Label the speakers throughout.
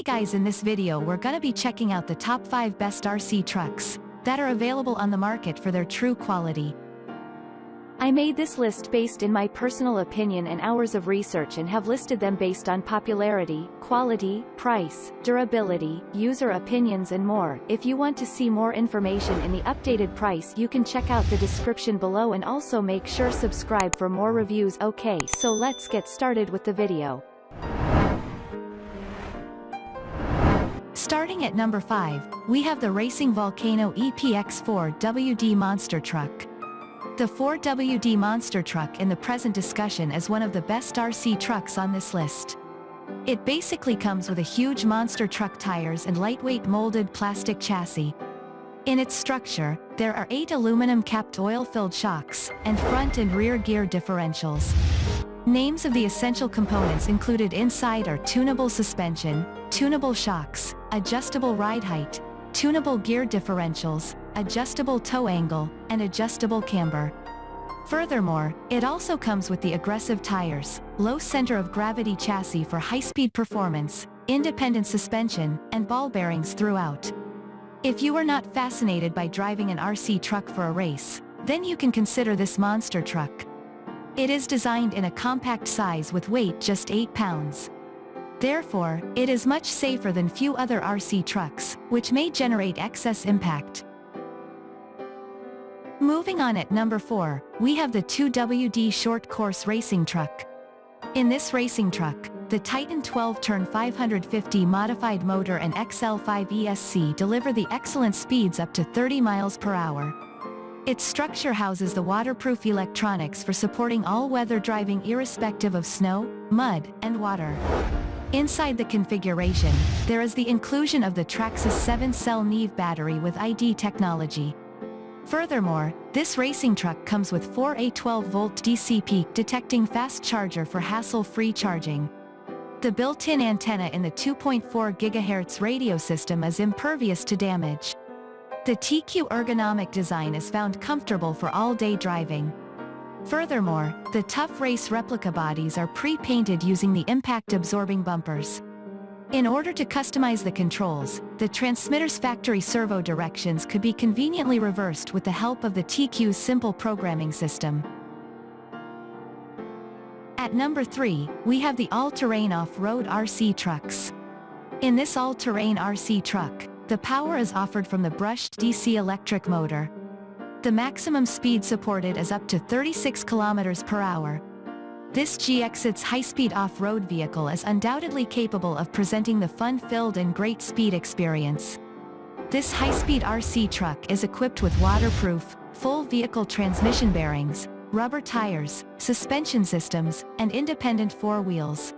Speaker 1: Hey guys, in this video we're gonna be checking out the top 5 best RC trucks that are available on the market for their true quality. I made this list based in my personal opinion and hours of research and have listed them based on popularity, quality, price, durability, user opinions and more. If you want to see more information in the updated price, you can check out the description below and also make sure subscribe for more reviews. Okay, so let's get started with the video. Starting at number 5, we have the racing Volcano EPX4 WD monster truck. The 4WD monster truck in the present discussion is one of the best RC trucks on this list. It basically comes with a huge monster truck tires and lightweight molded plastic chassis. In its structure, there are 8 aluminum-capped oil-filled shocks, and front and rear gear differentials. Names of the essential components included inside are tunable suspension, tunable shocks, adjustable ride height, tunable gear differentials, adjustable toe angle, and adjustable camber. Furthermore, it also comes with the aggressive tires, low center of gravity chassis for high-speed performance, independent suspension, and ball bearings throughout. If you are not fascinated by driving an RC truck for a race, then you can consider this monster truck. It is designed in a compact size with weight just 8 pounds. Therefore, it is much safer than few other RC trucks, which may generate excess impact. Moving on at number 4, we have the 2WD short course racing truck. In this racing truck, the Titan 12-turn 550 modified motor and XL5 ESC deliver the excellent speeds up to 30 miles per hour. Its structure houses the waterproof electronics for supporting all-weather driving irrespective of snow, mud, and water. Inside the configuration, there is the inclusion of the Traxxas 7-cell Neve battery with ID technology. Furthermore, this racing truck comes with 4A 12-volt DC peak detecting fast charger for hassle-free charging. The built-in antenna in the 2.4 GHz radio system is impervious to damage. The TQ ergonomic design is found comfortable for all-day driving. Furthermore, the tough race replica bodies are pre-painted using the impact-absorbing bumpers. In order to customize the controls, the transmitter's factory servo directions could be conveniently reversed with the help of the TQ's simple programming system. At number 3, we have the all-terrain off-road RC trucks. In this all-terrain RC truck, the power is offered from the brushed DC electric motor. The maximum speed supported is up to 36 km per hour. This GX's high-speed off-road vehicle is undoubtedly capable of presenting the fun-filled and great speed experience. This high-speed RC truck is equipped with waterproof, full vehicle transmission bearings, rubber tires, suspension systems, and independent 4 wheels.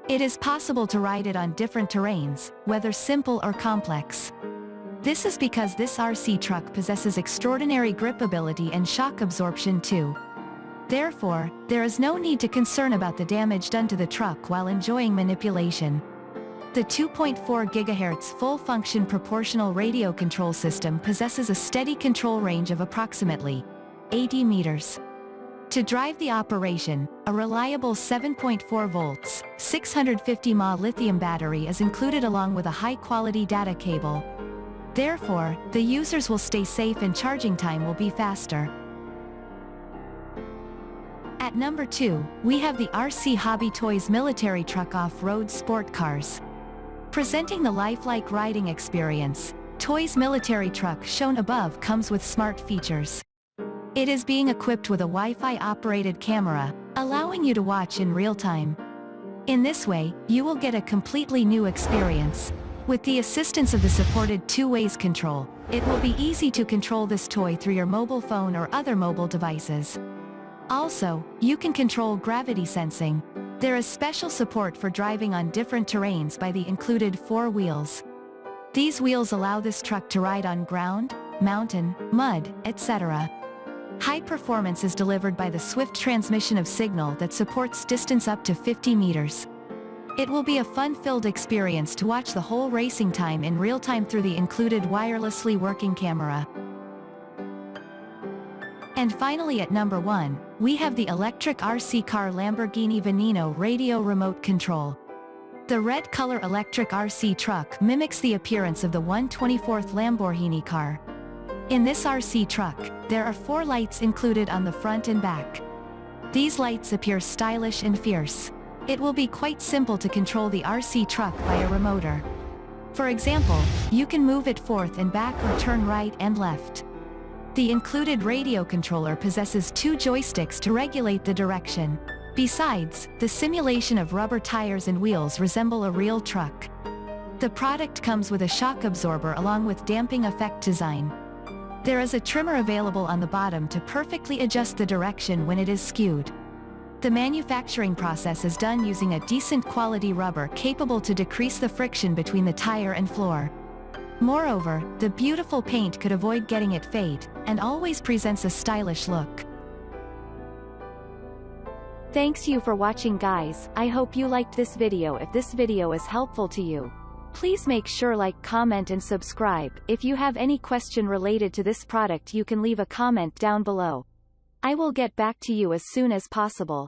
Speaker 1: It is possible to ride it on different terrains, whether simple or complex. This is because this RC truck possesses extraordinary grip ability and shock absorption too. Therefore, there is no need to concern about the damage done to the truck while enjoying manipulation. The 2.4 GHz full-function proportional radio control system possesses a steady control range of approximately 80 meters. To drive the operation, a reliable 7.4 volts, 650 mAh lithium battery is included along with a high-quality data cable. Therefore, the users will stay safe and charging time will be faster. At number 2, we have the RC Hobby Toys military truck off-road sport cars. Presenting the lifelike riding experience, Toys military truck shown above comes with smart features. It is being equipped with a Wi-Fi operated camera, allowing you to watch in real time. In this way, you will get a completely new experience. With the assistance of the supported 2-ways control, it will be easy to control this toy through your mobile phone or other mobile devices. Also, you can control gravity sensing. There is special support for driving on different terrains by the included 4 wheels. These wheels allow this truck to ride on ground, mountain, mud, etc. High performance is delivered by the swift transmission of signal that supports distance up to 50 meters. It will be a fun-filled experience to watch the whole racing time in real time through the included wirelessly working camera. And finally at number 1, we have the electric RC Car-Lamborghini Veneno radio remote control. The red color electric RC truck mimics the appearance of the 1/24th Lamborghini car. In this RC truck, there are 4 lights included on the front and back. These lights appear stylish and fierce. It will be quite simple to control the RC truck by a remoter. For example, you can move it forth and back or turn right and left. The included radio controller possesses 2 joysticks to regulate the direction. Besides, the simulation of rubber tires and wheels resemble a real truck. The product comes with a shock absorber along with damping effect design. There is a trimmer available on the bottom to perfectly adjust the direction when it is skewed. The manufacturing process is done using a decent quality rubber capable to decrease the friction between the tire and floor. Moreover, the beautiful paint could avoid getting it fade, and always presents a stylish look. Thanks you for watching, guys. I hope you liked this video. If this video is helpful to you, please make sure like, comment and subscribe. If you have any question related to this product, you can leave a comment down below. I will get back to you as soon as possible.